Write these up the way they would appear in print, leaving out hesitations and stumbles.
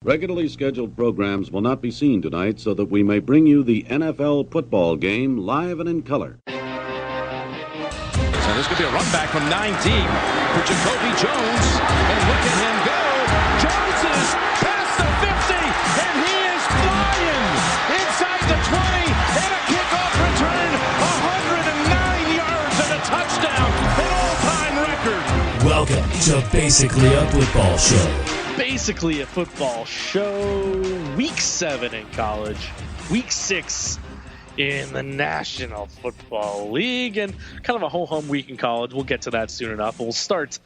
Regularly scheduled programs will not be seen tonight so that we may bring you the NFL football game live and in color. So this could be a run back from 9 deep for Jacoby Jones. And look at him go. Jones is past the 50, and he is flying inside the 20, and a kickoff return, 109 yards and a touchdown, an all-time record. Welcome to Basically a Football Show. Basically a Football Show, Week 7 in college, Week 6 in the National Football League, and kind of a ho-hum week in college. We'll get to that soon enough. We'll start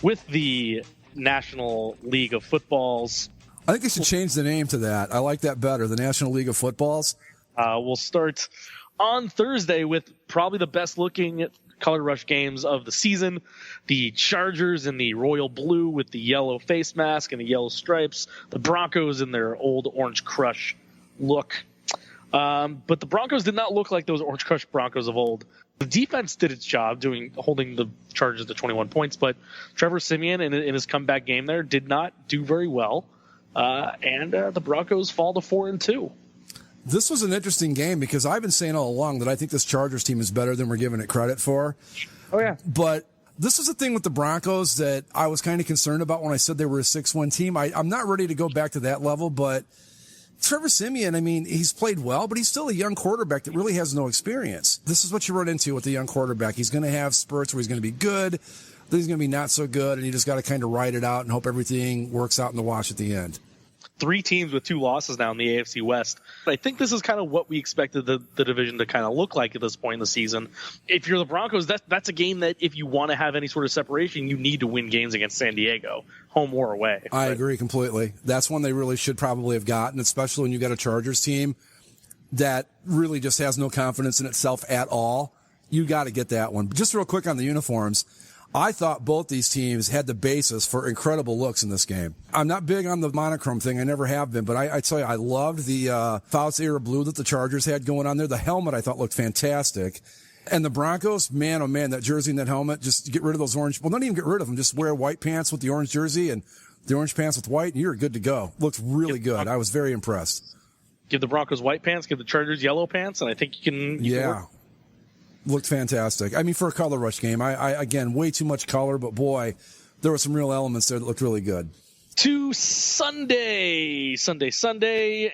with the National League of Footballs. I think they should change the name to that. I like that better, the National League of Footballs. We'll start on Thursday with probably the best-looking color rush games of the season. The Chargers in the royal blue with the yellow face mask and the yellow stripes. The Broncos in their old Orange Crush look. But the Broncos did not look like those Orange Crush Broncos of old. The defense did its job holding the Chargers to 21 points, but Trevor Siemian in his comeback game there did not do very well. And the Broncos fall to 4-2. This was an interesting game because I've been saying all along that I think this Chargers team is better than we're giving it credit for. Oh, yeah. But this is the thing with the Broncos that I was kind of concerned about when I said they were a 6-win team. I'm not ready to go back to that level, but Trevor Siemian, I mean, he's played well, but he's still a young quarterback that really has no experience. This is what you run into with a young quarterback. He's going to have spurts where he's going to be good, then he's going to be not so good, and you just got to kind of ride it out and hope everything works out in the wash at the end. 3 teams with 2 losses now in the AFC West. I think this is kind of what we expected the division to kind of look like at this point in the season. If you're the Broncos, that's a game that if you want to have any sort of separation, you need to win games against San Diego, home or away. I agree completely. That's one they really should probably have gotten, especially when you got a Chargers team that really just has no confidence in itself at all. You got to get that one. Just real quick on the uniforms. I thought both these teams had the basis for incredible looks in this game. I'm not big on the monochrome thing. I never have been, but I tell you, I loved the Fouts era blue that the Chargers had going on there. The helmet I thought looked fantastic. And the Broncos, man, oh man, that jersey and that helmet, just get rid of those orange. Well, not even get rid of them. Just wear white pants with the orange jersey and the orange pants with white, and you're good to go. Looked really good. I was very impressed. Give the Broncos white pants, give the Chargers yellow pants, and I think you can Looked fantastic. I mean, for a color rush game, I again, way too much color, but boy, there were some real elements there that looked really good. To Sunday,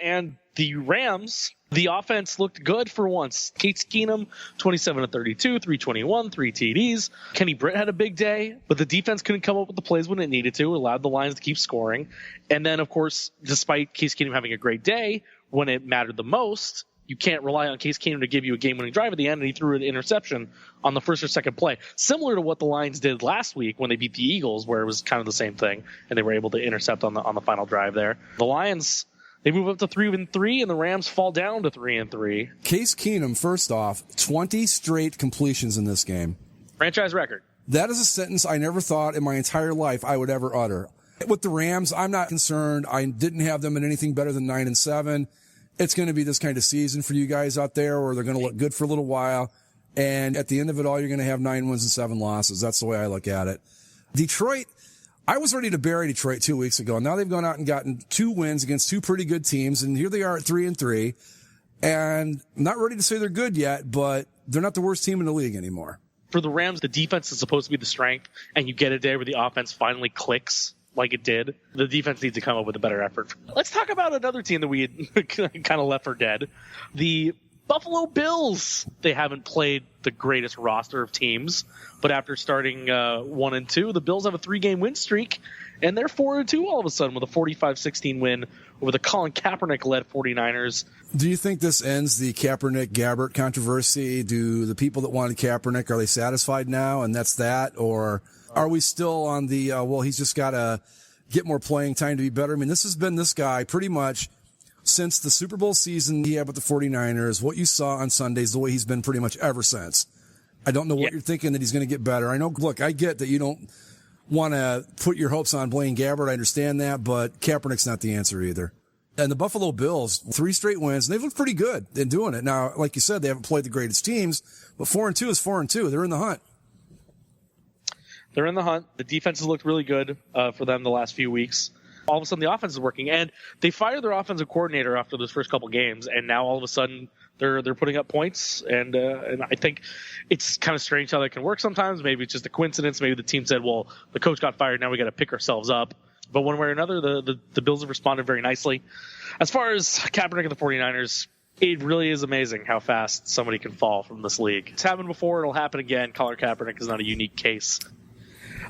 and the Rams, the offense looked good for once. Case Keenum, 27-32, 321, 3 TDs. Kenny Britt had a big day, but the defense couldn't come up with the plays when it needed to, allowed the Lions to keep scoring. And then, of course, despite Case Keenum having a great day, when it mattered the most, you can't rely on Case Keenum to give you a game-winning drive at the end, and he threw an interception on the first or second play. Similar to what the Lions did last week when they beat the Eagles, where it was kind of the same thing, and they were able to intercept on the final drive there. The Lions, they move up to 3-3, and the Rams fall down to 3-3. Case Keenum, first off, 20 straight completions in this game. Franchise record. That is a sentence I never thought in my entire life I would ever utter. With the Rams, I'm not concerned. I didn't have them in anything better than 9-7. It's going to be this kind of season for you guys out there where they're going to look good for a little while. And at the end of it all, you're going to have 9 wins and 7 losses. That's the way I look at it. Detroit, I was ready to bury Detroit 2 weeks ago. Now they've gone out and gotten 2 wins against 2 pretty good teams. And here they are at 3-3. And I'm not ready to say they're good yet, but they're not the worst team in the league anymore. For the Rams, the defense is supposed to be the strength, and you get a day where the offense finally clicks like it did. The defense needs to come up with a better effort. Let's talk about another team that we had kind of left for dead. The Buffalo Bills. They haven't played the greatest roster of teams, but after starting 1-2, the Bills have a 3-game win streak, and they're 4-2 all of a sudden with a 45-16 win over the Colin Kaepernick-led 49ers. Do you think this ends the Kaepernick-Gabbert controversy? Do the people that wanted Kaepernick, are they satisfied now and that's that? Or are we still on the, he's just got to get more playing time to be better? I mean, this has been this guy pretty much since the Super Bowl season he had with the 49ers. What you saw on Sundays, the way he's been pretty much ever since. I don't know what you're thinking that he's going to get better. I know, look, I get that you don't want to put your hopes on Blaine Gabbert. I understand that, but Kaepernick's not the answer either. And the Buffalo Bills, 3 straight wins, and they've looked pretty good in doing it. Now, like you said, they haven't played the greatest teams, but 4-2 is 4-2. They're in the hunt. They're in the hunt. The defense has looked really good for them the last few weeks. all of a sudden the offense is working. And they fired their offensive coordinator after those first couple games, and now all of a sudden they're putting up points. And I think it's kind of strange how that can work sometimes. Maybe it's just a coincidence. Maybe the team said, well, the coach got fired, now we got to pick ourselves up. But one way or another, the Bills have responded very nicely. As far as Kaepernick and the 49ers, it really is amazing how fast somebody can fall from this league. It's happened before. It'll happen again. Colin Kaepernick is not a unique case.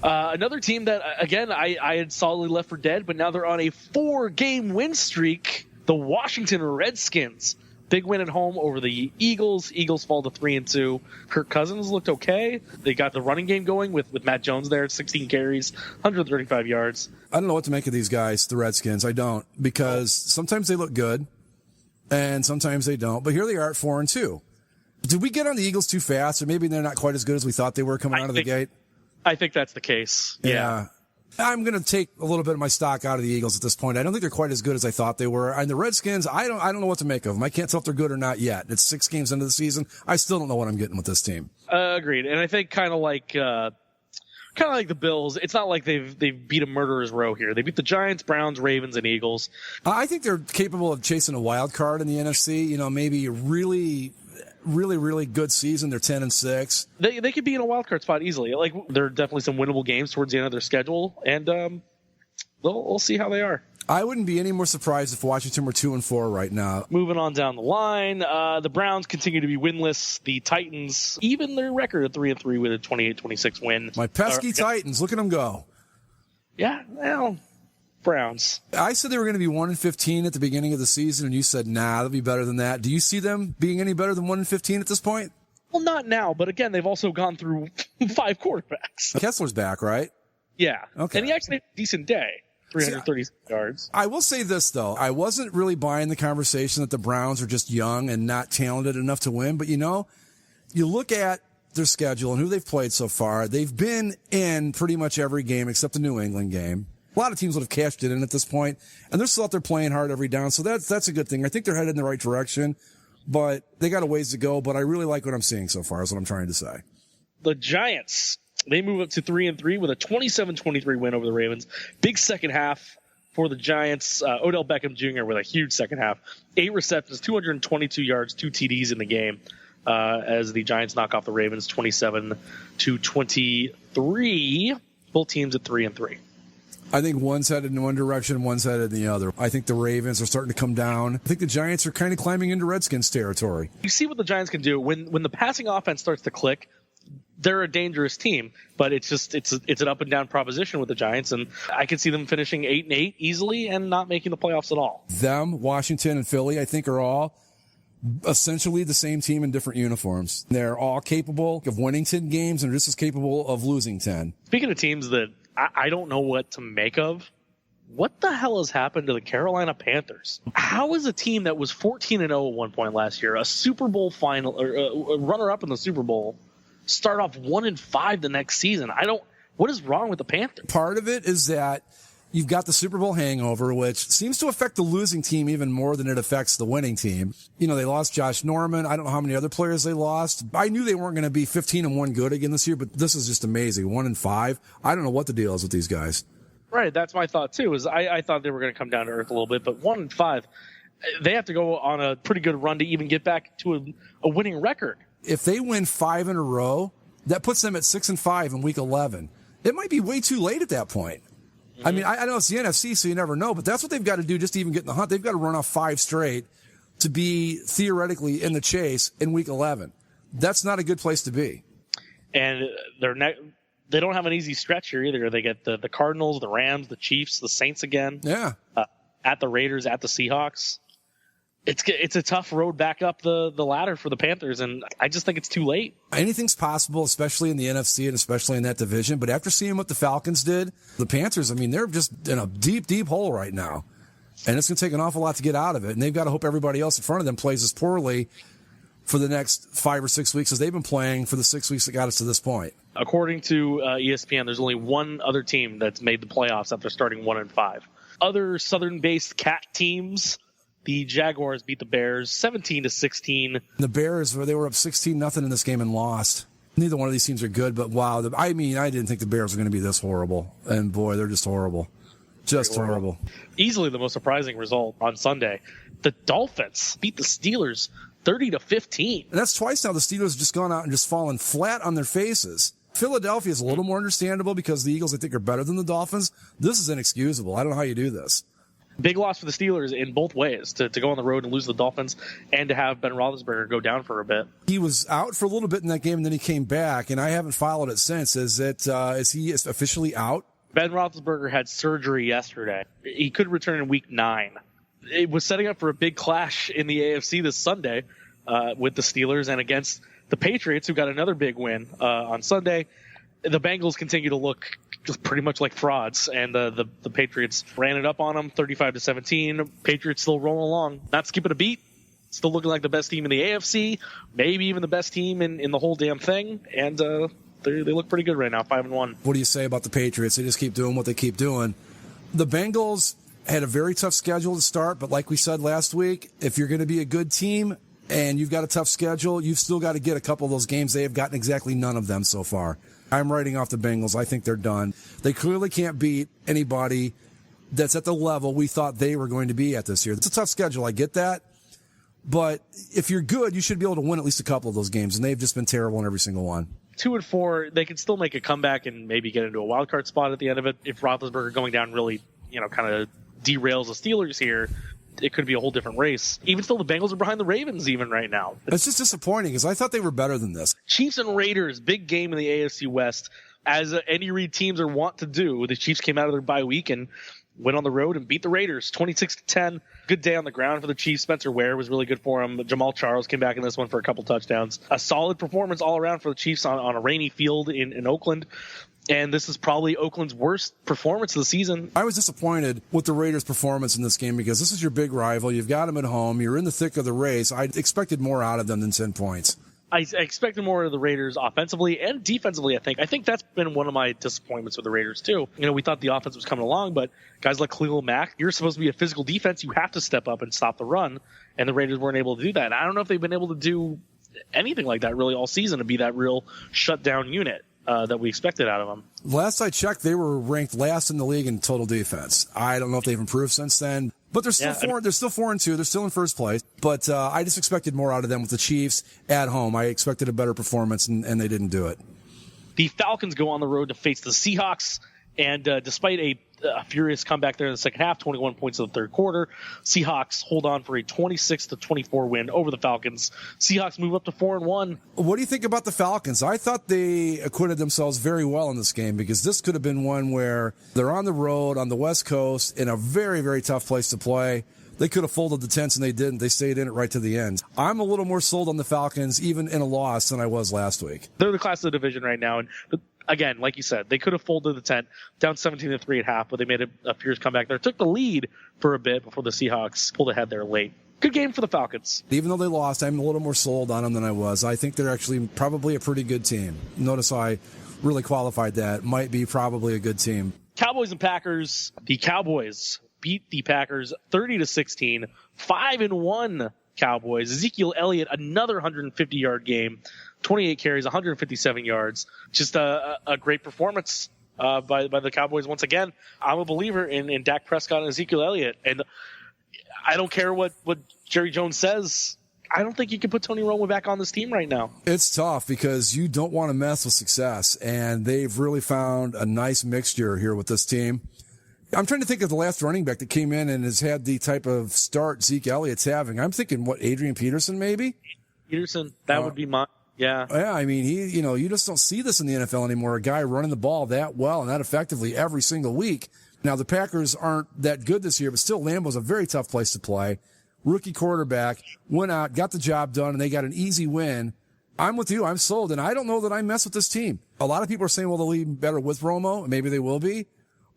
Another team that, again, I had solidly left for dead, but now they're on a 4-game win streak. The Washington Redskins. Big win at home over the Eagles. Eagles fall to 3-2. Kirk Cousins looked okay. They got the running game going with Matt Jones there, 16 carries, 135 yards. I don't know what to make of these guys, the Redskins. I don't, because sometimes they look good and sometimes they don't. But here they are at 4-2. Did we get on the Eagles too fast, or maybe they're not quite as good as we thought they were coming out of the gate? I think that's the case. Yeah. I'm going to take a little bit of my stock out of the Eagles at this point. I don't think they're quite as good as I thought they were. And the Redskins, I don't know what to make of them. I can't tell if they're good or not yet. It's 6 games into the season. I still don't know what I'm getting with this team. Agreed. And I think kind of like the Bills, it's not like they've beat a murderer's row here. They beat the Giants, Browns, Ravens, and Eagles. I think they're capable of chasing a wild card in the NFC. You know, maybe a really good season. They're 10-6. They could be in a wild card spot easily. Like, there are definitely some winnable games towards the end of their schedule, and we'll see how they are. I wouldn't be any more surprised if Washington were 2-4 right now. Moving on down the line, the Browns continue to be winless. The Titans even their record at 3-3 with a 28-26 win. My pesky Titans, look at them go. Yeah, well, Browns. I said they were going to be 1-15 at the beginning of the season, and you said, nah, they'll be better than that. Do you see them being any better than 1-15 at this point? Well, not now, but again, they've also gone through 5 quarterbacks. Kessler's back, right? Yeah. Okay. And he actually had a decent day. 330 yards. I will say this, though. I wasn't really buying the conversation that the Browns are just young and not talented enough to win. But, you know, you look at their schedule and who they've played so far. They've been in pretty much every game except the New England game. A lot of teams would have cashed it in at this point, and they're still out there playing hard every down. So that's a good thing. I think they're headed in the right direction, but they got a ways to go. But I really like what I'm seeing so far is what I'm trying to say. The Giants, they move up to 3-3 with a 27-23 win over the Ravens. Big second half for the Giants. Odell Beckham Jr. with a huge second half. 8 receptions, 222 yards, 2 TDs in the game as the Giants knock off the Ravens 27-23. Both teams at 3-3. I think one's headed in one direction, one's headed in the other. I think the Ravens are starting to come down. I think the Giants are kind of climbing into Redskins territory. You see what the Giants can do when the passing offense starts to click. They're a dangerous team, but it's an up and down proposition with the Giants, and I can see them finishing 8-8 easily and not making the playoffs at all. Them, Washington, and Philly, I think, are all essentially the same team in different uniforms. They're all capable of winning 10 games and just as capable of losing 10. Speaking of teams that I don't know what to make of, what the hell has happened to the Carolina Panthers? How is a team that was 14-0 at one point last year, a Super Bowl final, or a runner-up in the Super Bowl, start off 1-5 the next season? What is wrong with the Panthers? Part of it is that you've got the Super Bowl hangover, which seems to affect the losing team even more than it affects the winning team. You know, they lost Josh Norman. I don't know how many other players they lost. I knew they weren't going to be 15-1 good again this year, but this is just amazing. 1-5. I don't know what the deal is with these guys. Right. That's my thought too, is I thought they were going to come down to earth a little bit, but 1-5, they have to go on a pretty good run to even get back to a winning record. If they win 5 in a row, that puts them at 6-5 in week 11. It might be way too late at that point. Mm-hmm. I mean, I know it's the NFC, so you never know, but that's what they've got to do just to even get in the hunt. They've got to run off 5 straight to be theoretically in the chase in week 11. That's not a good place to be. And they don't have an easy stretch here either. They get the Cardinals, the Rams, the Chiefs, the Saints again. Yeah. At the Raiders, at the Seahawks. It's a tough road back up the ladder for the Panthers, and I just think it's too late. Anything's possible, especially in the NFC and especially in that division. But after seeing what the Falcons did, the Panthers, I mean, they're just in a deep, deep hole right now. And it's going to take an awful lot to get out of it. And they've got to hope everybody else in front of them plays as poorly for the next 5 or 6 weeks as they've been playing for the 6 weeks that got us to this point. According to ESPN, there's only one other team that's made the playoffs after starting 1-5. Other Southern-based cat teams, the Jaguars beat the Bears 17-16. The Bears, they were up 16-0 in this game and lost. Neither one of these teams are good, but wow. I didn't think the Bears were going to be this horrible. And boy, they're just horrible. Just horrible. Easily the most surprising result on Sunday. The Dolphins beat the Steelers 30-15. And that's twice now the Steelers have just gone out and just fallen flat on their faces. Philadelphia is a little more understandable because the Eagles, I think, are better than the Dolphins. This is inexcusable. I don't know how you do this. Big loss for the Steelers in both ways, to go on the road and lose the Dolphins and to have Ben Roethlisberger go down for a bit. He was out for a little bit in that game, and then he came back, and I haven't followed it since. Is he officially out? Ben Roethlisberger had surgery yesterday. He could return in Week 9. It was setting up for a big clash in the AFC this Sunday with the Steelers and against the Patriots, who got another big win on Sunday. The Bengals continue to look just pretty much like frauds, and the Patriots ran it up on them 35-17. Patriots still rolling along, not skipping a beat, still looking like the best team in the AFC, maybe even the best team in the whole damn thing, and they look pretty good right now, 5-1. What do you say about the Patriots? They just keep doing what they keep doing. The Bengals had a very tough schedule to start, but like we said last week, if you're going to be a good team and you've got a tough schedule, you've still got to get a couple of those games. They have gotten exactly none of them so far. I'm writing off the Bengals. I think they're done. They clearly can't beat anybody that's at the level we thought they were going to be at this year. It's a tough schedule. I get that. But if you're good, you should be able to win at least a couple of those games, and they've just been terrible in every single one. 2-4, they can still make a comeback and maybe get into a wild card spot at the end of it. If Roethlisberger going down really, kind of derails the Steelers here, it could be a whole different race. Even still, the Bengals are behind the Ravens even right now. It's just disappointing because I thought they were better than this. Chiefs and Raiders, big game in the AFC West. As Andy Reid teams are wont to do, the Chiefs came out of their bye week and went on the road and beat the Raiders 26-10. Good day on the ground for the Chiefs. Spencer Ware was really good for him. Jamal Charles came back in this one for a couple touchdowns. A solid performance all around for the Chiefs on a rainy field in Oakland. And this is probably Oakland's worst performance of the season. I was disappointed with the Raiders' performance in this game because this is your big rival. You've got them at home. You're in the thick of the race. I expected more out of them than 10 points. I expected more of the Raiders offensively and defensively, I think. I think that's been one of my disappointments with the Raiders, too. We thought the offense was coming along, but guys like Khalil Mack, you're supposed to be a physical defense. You have to step up and stop the run, and the Raiders weren't able to do that. I don't know if they've been able to do anything like that really all season to be that real shutdown unit that we expected out of them. Last I checked, they were ranked last in the league in total defense. I don't know if they've improved since then. But they're still They're still 4-2. They're still in first place. But I just expected more out of them with the Chiefs at home. I expected a better performance, and they didn't do it. The Falcons go on the road to face the Seahawks, and despite a furious comeback there in the second half, 21 points in the third quarter, Seahawks hold on for a 26-24 win over the Falcons. Seahawks move up to 4-1. What do you think about the Falcons? I thought they acquitted themselves very well in this game because this could have been one where they're on the road on the West Coast in a very, very tough place to play. They could have folded the tents, and they didn't. They stayed in it right to the end. I'm a little more sold on the Falcons, even in a loss, than I was last week. They're the class of the division right now, and again, like you said, they could have folded the tent, down 17-3 at half, but they made a fierce comeback there. Took the lead for a bit before the Seahawks pulled ahead there late. Good game for the Falcons. Even though they lost, I'm a little more sold on them than I was. I think they're actually probably a pretty good team. Notice I really qualified that. Might be probably a good team. Cowboys and Packers. The Cowboys beat the Packers 30-16. 5-1 Cowboys. Ezekiel Elliott, another 150-yard game. 28 carries, 157 yards. Just a great performance by the Cowboys once again. I'm a believer in Dak Prescott and Ezekiel Elliott. And I don't care what Jerry Jones says. I don't think you can put Tony Romo back on this team right now. It's tough because you don't want to mess with success. And they've really found a nice mixture here with this team. I'm trying to think of the last running back that came in and has had the type of start Zeke Elliott's having. I'm thinking, Adrian Peterson maybe? Peterson, that would be mine. Yeah. Yeah, I mean, you just don't see this in the NFL anymore. A guy running the ball that well and that effectively every single week. Now, the Packers aren't that good this year, but still Lambeau's a very tough place to play. Rookie quarterback, went out, got the job done, and they got an easy win. I'm with you. I'm sold, and I don't know that I mess with this team. A lot of people are saying, well, they'll be better with Romo, and maybe they will be.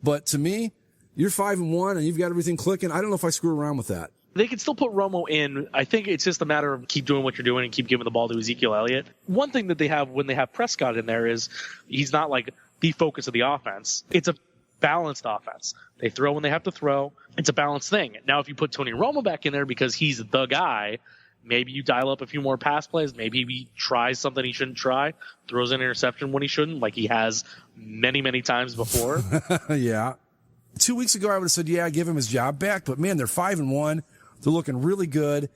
But to me, you're 5-1, and you've got everything clicking. I don't know if I screw around with that. They can still put Romo in. I think it's just a matter of keep doing what you're doing and keep giving the ball to Ezekiel Elliott. One thing that they have when they have Prescott in there is he's not like the focus of the offense. It's a balanced offense. They throw when they have to throw. It's a balanced thing. Now, if you put Tony Romo back in there because he's the guy, maybe you dial up a few more pass plays. Maybe he tries something he shouldn't try, throws an interception when he shouldn't, like he has many, many times before. Yeah. 2 weeks ago, I would have said, yeah, give him his job back. But man, they're 5-1. They're looking really good.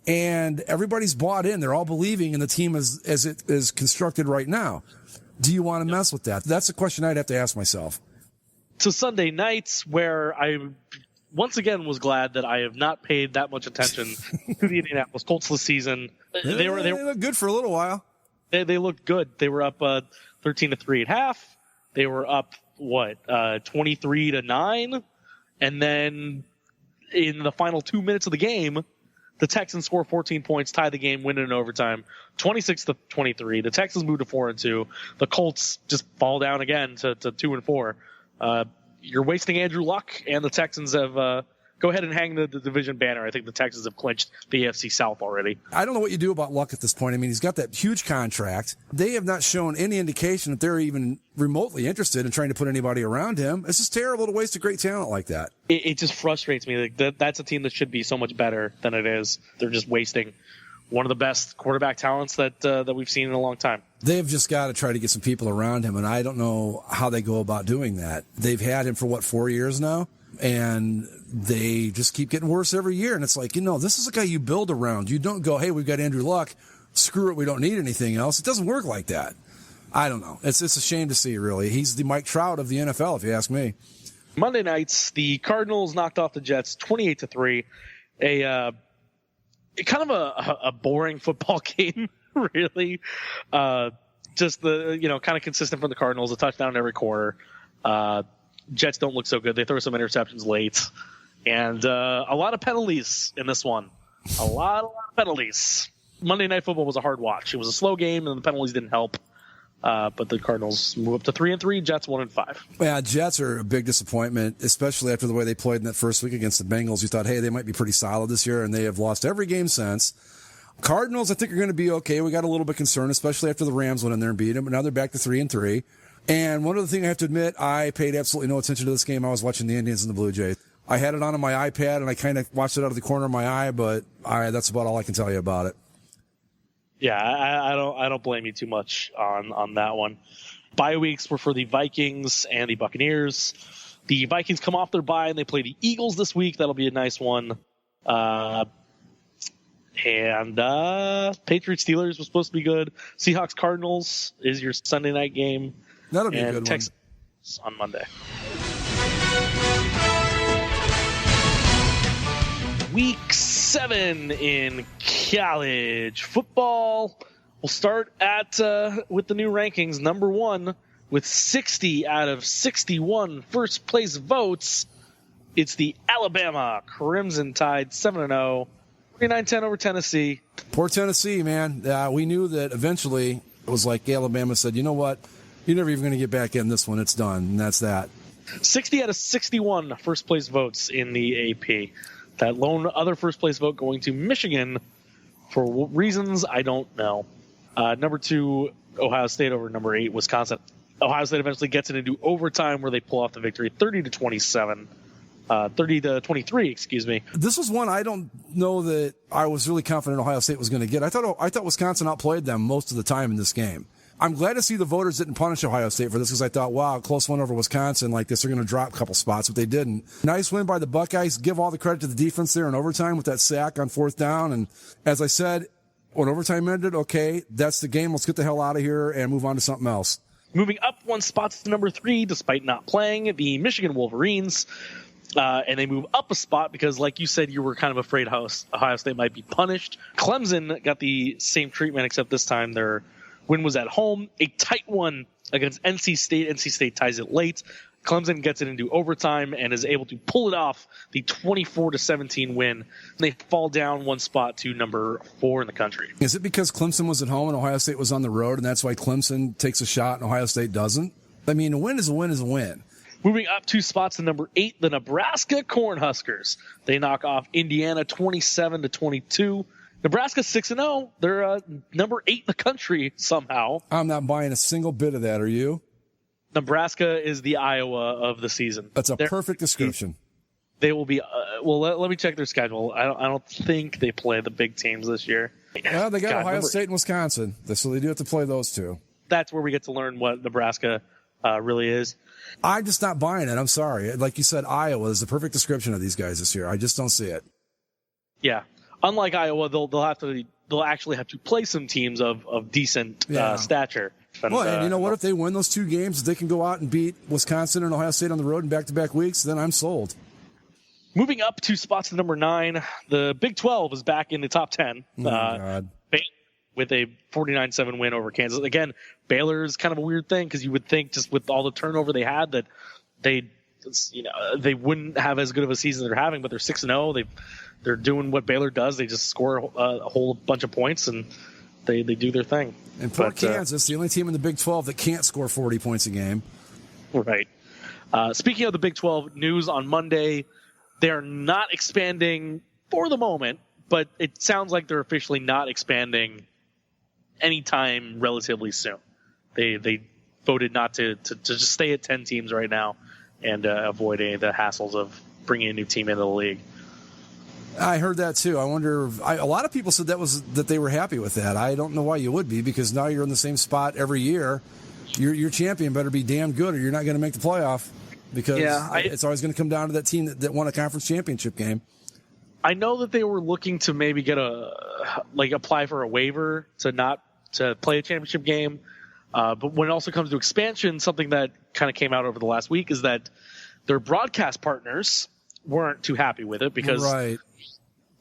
And everybody's bought in. They're all believing in the team as it is constructed right now. Do you want to mess with that? That's a question I'd have to ask myself. To Sunday nights, where I once again was glad that I have not paid that much attention to the Indianapolis Colts this season. They looked good for a little while. They looked good. They were up 13-3 at half. They were up 23-9, and then in the final 2 minutes of the game, the Texans score 14 points, tie the game, win it in overtime, 26-23. The Texans move to 4-2. The Colts just fall down again to 2-4. You're wasting Andrew Luck, and the Texans have go ahead and hang the division banner. I think the Texans have clinched the AFC South already. I don't know what you do about Luck at this point. I mean, he's got that huge contract. They have not shown any indication that they're even remotely interested in trying to put anybody around him. It's just terrible to waste a great talent like that. It just frustrates me. Like that's a team that should be so much better than it is. They're just wasting one of the best quarterback talents that we've seen in a long time. They've just got to try to get some people around him, and I don't know how they go about doing that. They've had him for, 4 years now? And they just keep getting worse every year. And it's like, this is a guy you build around. You don't go, hey, we've got Andrew Luck. Screw it. We don't need anything else. It doesn't work like that. I don't know. It's a shame to see, really. He's the Mike Trout of the NFL, if you ask me. Monday nights, the Cardinals knocked off the Jets 28-3. A kind of a boring football game, really. Just the, kind of consistent from the Cardinals, a touchdown every quarter. Jets don't look so good. They throw some interceptions late. And a lot of penalties in this one. A lot of penalties. Monday Night Football was a hard watch. It was a slow game, and the penalties didn't help. But the Cardinals move up to 3-3. Jets 1-5. Yeah, Jets are a big disappointment, especially after the way they played in that first week against the Bengals. You thought, hey, they might be pretty solid this year, and they have lost every game since. Cardinals, I think, are going to be okay. We got a little bit concerned, especially after the Rams went in there and beat them. But now they're back to 3-3. And one other thing I have to admit, I paid absolutely no attention to this game. I was watching the Indians and the Blue Jays. I had it on my iPad, and I kind of watched it out of the corner of my eye, but that's about all I can tell you about it. Yeah, I don't blame you too much on that one. Bye weeks were for the Vikings and the Buccaneers. The Vikings come off their bye, and they play the Eagles this week. That'll be a nice one. And Patriots Steelers was supposed to be good. Seahawks Cardinals is your Sunday night game. That'll be a good Texans on Monday. Week 7 in college football. We'll start with the new rankings. Number 1 with 60 out of 61 first place votes. It's the Alabama Crimson Tide 7-0. 39-10 over Tennessee. Poor Tennessee, man. We knew that eventually it was like Alabama said, you know what? You're never even going to get back in this one. It's done, and that's that. 60 out of 61 first-place votes in the AP. That lone other first-place vote going to Michigan for reasons I don't know. Number 2, Ohio State over number 8, Wisconsin. Ohio State eventually gets it into overtime where they pull off the victory, 30-27. 30-23, excuse me. This was one I don't know that I was really confident Ohio State was going to get. I thought Wisconsin outplayed them most of the time in this game. I'm glad to see the voters didn't punish Ohio State for this because I thought, wow, close one over Wisconsin like this. They're going to drop a couple spots, but they didn't. Nice win by the Buckeyes. Give all the credit to the defense there in overtime with that sack on 4th down. And as I said, when overtime ended, okay, that's the game. Let's get the hell out of here and move on to something else. Moving up 1 spot to number 3, despite not playing, the Michigan Wolverines. And they move up a spot because, like you said, you were kind of afraid Ohio State might be punished. Clemson got the same treatment, except this time their win was at home. A tight one against NC State. NC State ties it late. Clemson gets it into overtime and is able to pull it off, the 24-17 win. And they fall down 1 spot to number 4 in the country. Is it because Clemson was at home and Ohio State was on the road, and that's why Clemson takes a shot and Ohio State doesn't? I mean, a win is a win is a win. Moving up 2 spots to number 8, the Nebraska Cornhuskers. They knock off Indiana 27-22. Nebraska 6-0. They're number 8 in the country somehow. I'm not buying a single bit of that. Are you? Nebraska is the Iowa of the season. That's a perfect description. They will be. Let me check their schedule. I don't think they play the big teams this year. Well, they got Ohio State and Wisconsin, so they do have to play those 2. That's where we get to learn what Nebraska really is. I'm just not buying it. I'm sorry. Like you said, Iowa is the perfect description of these guys this year. I just don't see it. Yeah. Unlike Iowa, they'll actually have to play some teams of decent stature. And you know what? If they win those 2 games, they can go out and beat Wisconsin and Ohio State on the road in back-to-back weeks, then I'm sold. Moving up 2 spots to number 9, the Big 12 is back in the top 10. God. With a 49-7 win over Kansas. Again, Baylor's kind of a weird thing because you would think just with all the turnover they had that they wouldn't have as good of a season they're having, but they're 6-0. They're doing what Baylor does. They just score a whole bunch of points and they do their thing. And poor Kansas, the only team in the Big 12 that can't score 40 points a game. Right. Speaking of the Big 12, news on Monday, they're not expanding for the moment, but it sounds like they're officially not expanding anytime relatively soon. They voted not to just stay at 10 teams right now and avoid any of the hassles of bringing a new team into the league. I heard that too. I wonder. A lot of people said that they were happy with that. I don't know why you would be, because now you're in the same spot every year. Your champion better be damn good, or you're not going to make the playoff. Because it's always going to come down to that team that won a conference championship game. I know that they were looking to maybe get apply for a waiver to play a championship game. But when it also comes to expansion, something that kind of came out over the last week is that their broadcast partners weren't too happy with it because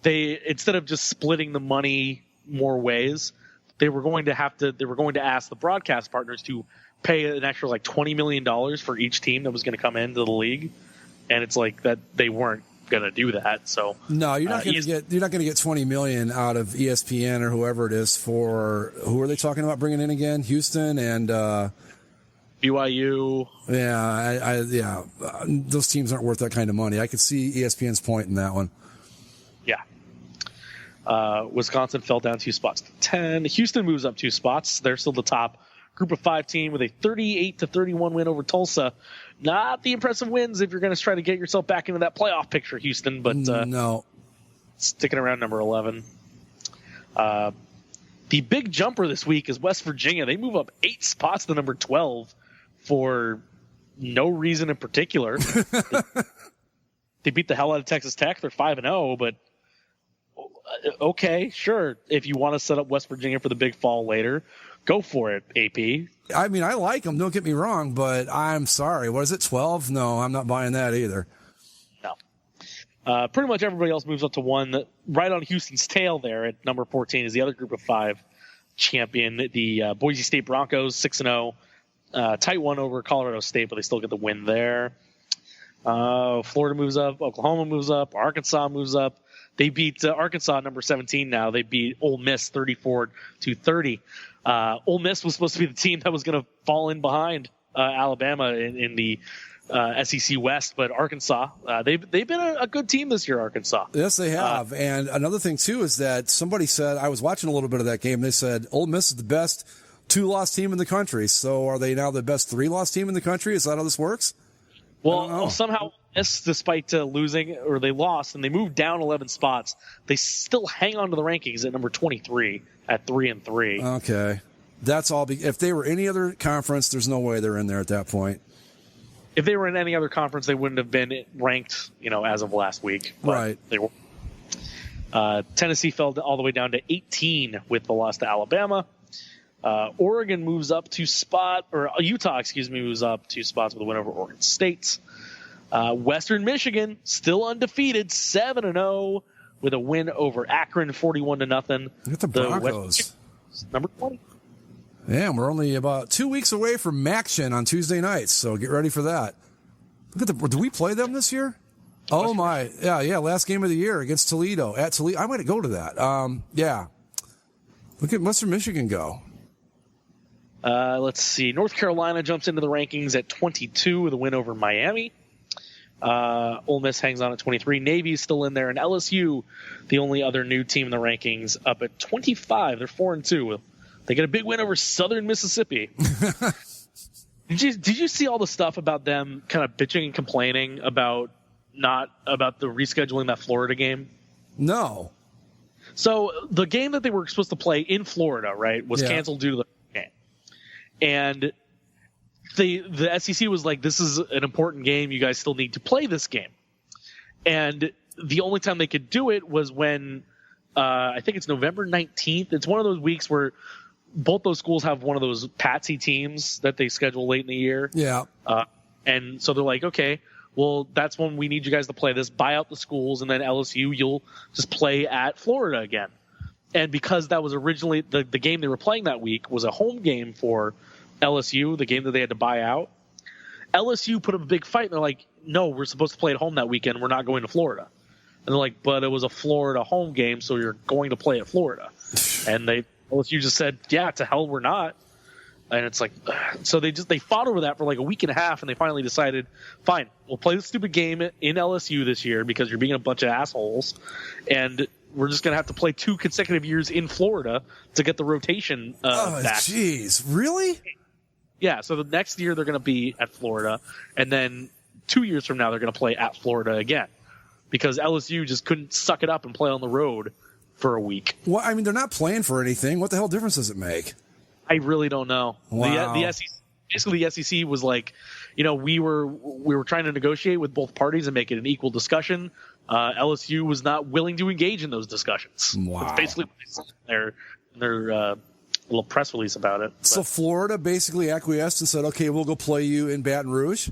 they, instead of just splitting the money more ways, they were going to ask the broadcast partners to pay an extra like $20 million for each team that was going to come into the league. And it's like that they weren't going to do that. So no, you're not going to get $20 million out of ESPN or whoever it is for, who are they talking about bringing in again? Houston and BYU. Yeah. Those teams aren't worth that kind of money. I could see ESPN's point in that one. Yeah. Wisconsin fell down 2 spots to 10. Houston moves up 2 spots. They're still the top group of 5 team with a 38-31 win over Tulsa. Not the impressive wins if you're going to try to get yourself back into that playoff picture, Houston, but no. Sticking around number 11. The big jumper this week is West Virginia. They move up 8 spots to number 12 for no reason in particular. They beat the hell out of Texas Tech. They're 5-0, but okay, sure. If you want to set up West Virginia for the big fall later, go for it, AP. I mean, I like them, don't get me wrong, but I'm sorry. What is it, 12? No, I'm not buying that either. No. Pretty much everybody else moves up to 1. Right on Houston's tail there at number 14 is the other group of 5 champion, the Boise State Broncos, 6-0. Tight one over Colorado State, but they still get the win there. Florida moves up. Oklahoma moves up. Arkansas moves up. They beat Arkansas, number 17 now. They beat Ole Miss 34-30. Ole Miss was supposed to be the team that was going to fall in behind Alabama in the SEC West, but Arkansas, they've been a good team this year, Arkansas. Yes, they have. And another thing, too, is that somebody said, I was watching a little bit of that game, they said Ole Miss is the best 2-loss team in the country. So are they now the best 3-loss team in the country? Is that how this works? Well, somehow, despite losing, or they lost, and they moved down 11 spots, they still hang on to the rankings at number 23 at 3-3. Okay. That's all. If they were any other conference, there's no way they're in there at that point. If they were in any other conference, they wouldn't have been ranked, as of last week. Right. They were. Tennessee fell all the way down to 18 with the loss to Alabama. Oregon moves up 2 spots, or Utah, moves up 2 spots with a win over Oregon State. Western Michigan still undefeated, 7-0 with a win over Akron, 41-0. Look at the Broncos. Number 20. Yeah, we're only about 2 weeks away from Maction on Tuesday nights, so get ready for that. Look at do we play them this year? Oh my, yeah, last game of the year against Toledo at Toledo. I might go to that. Yeah, look at Western Michigan go. Let's see. North Carolina jumps into the rankings at 22 with a win over Miami. Ole Miss hangs on at 23. Navy's still in there, and LSU, the only other new team in the rankings, up at 25. They're 4-2. They get a big win over Southern Mississippi. Did you see all the stuff about them kind of bitching and complaining about the rescheduling that Florida game? No. So the game that they were supposed to play in Florida, right, was canceled due to the game. And the SEC was like, this is an important game. You guys still need to play this game. And the only time they could do it was when I think it's November 19th. It's one of those weeks where both those schools have one of those patsy teams that they schedule late in the year. Yeah. And so they're like, okay, well, that's when we need you guys to play this. Buy out the schools, and then LSU, you'll just play at Florida again. And because that was originally the game they were playing that week was a home game for LSU, the game that they had to buy out, LSU put up a big fight, and they're like, no, we're supposed to play at home that weekend. We're not going to Florida. And they're like, but it was a Florida home game, so you're going to play at Florida. And LSU just said, yeah, to hell we're not. And it's like, so they fought over that for like a week and a half, and they finally decided, fine, we'll play the stupid game in LSU this year because you're being a bunch of assholes, and we're just going to have to play 2 consecutive years in Florida to get the rotation back. Jeez, really? Yeah, so the next year they're going to be at Florida, and then 2 years from now they're going to play at Florida again because LSU just couldn't suck it up and play on the road for a week. Well, I mean, they're not playing for anything. What the hell difference does it make? I really don't know. Wow. The SEC, basically, the SEC was like, we were trying to negotiate with both parties and make it an equal discussion. LSU was not willing to engage in those discussions. Wow. That's basically what they said in their little press release about it. So Florida basically acquiesced and said, okay, we'll go play you in Baton Rouge?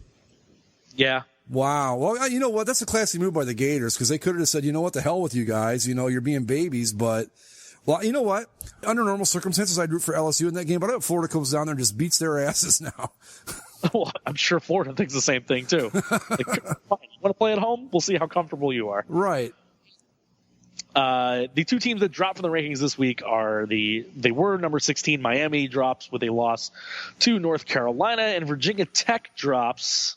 Yeah. Wow. Well, you know what? That's a classy move by the Gators because they could have said, you know what, the hell with you guys. You're being babies, but... Well, you know what? Under normal circumstances, I'd root for LSU in that game, but I hope Florida comes down there and just beats their asses now. Well, I'm sure Florida thinks the same thing, too. Like, fine, you want to play at home? We'll see how comfortable you are. Right. The 2 teams that dropped from the rankings this week are they were number 16, Miami drops with a loss to North Carolina, and Virginia Tech drops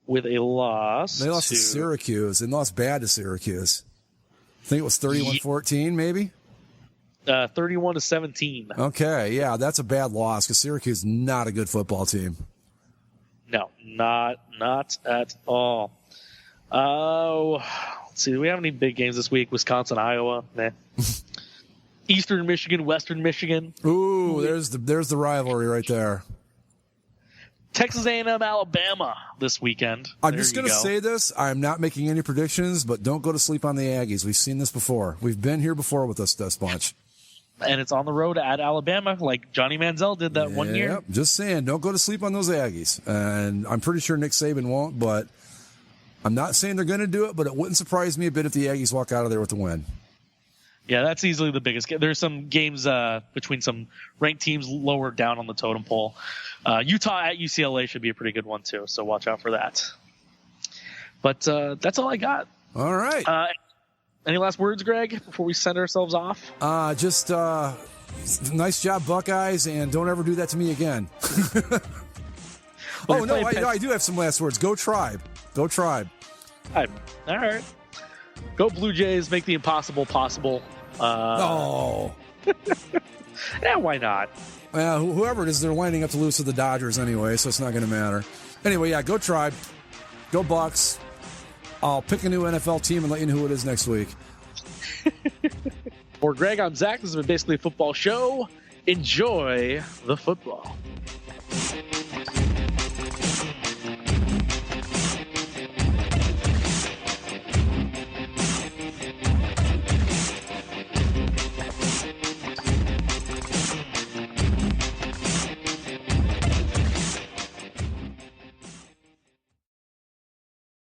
with a loss. They lost to Syracuse. They lost bad to Syracuse. I think it was 31-14, maybe? 31-17. Okay, yeah, that's a bad loss because Syracuse is not a good football team. No, not at all. Let's see. Do we have any big games this week? Wisconsin, Iowa. Nah. Eastern Michigan, Western Michigan. Ooh, there's the rivalry right there. Texas A&M, Alabama this weekend. I'm just going to say this. I'm not making any predictions, but don't go to sleep on the Aggies. We've seen this before. We've been here before with this bunch. And it's on the road at Alabama, like Johnny Manziel did that one year. Just saying, don't go to sleep on those Aggies. And I'm pretty sure Nick Saban won't, but I'm not saying they're going to do it, but it wouldn't surprise me a bit if the Aggies walk out of there with a win. Yeah, that's easily the biggest game. There's some games between some ranked teams lower down on the totem pole. Utah at UCLA should be a pretty good one, too, so watch out for that. But that's all I got. All right. Any last words, Greg, before we send ourselves off? Just nice job, Buckeyes, and don't ever do that to me again. I do have some last words. Go Tribe. Go Tribe. All right. Go Blue Jays. Make the impossible possible. Yeah, why not? Whoever it is, they're lining up to lose to the Dodgers anyway, so it's not going to matter. Anyway, yeah, go Tribe. Go Bucks. I'll pick a new NFL team and let you know who it is next week. For Greg, I'm Zach. This has been basically a football show. Enjoy the football.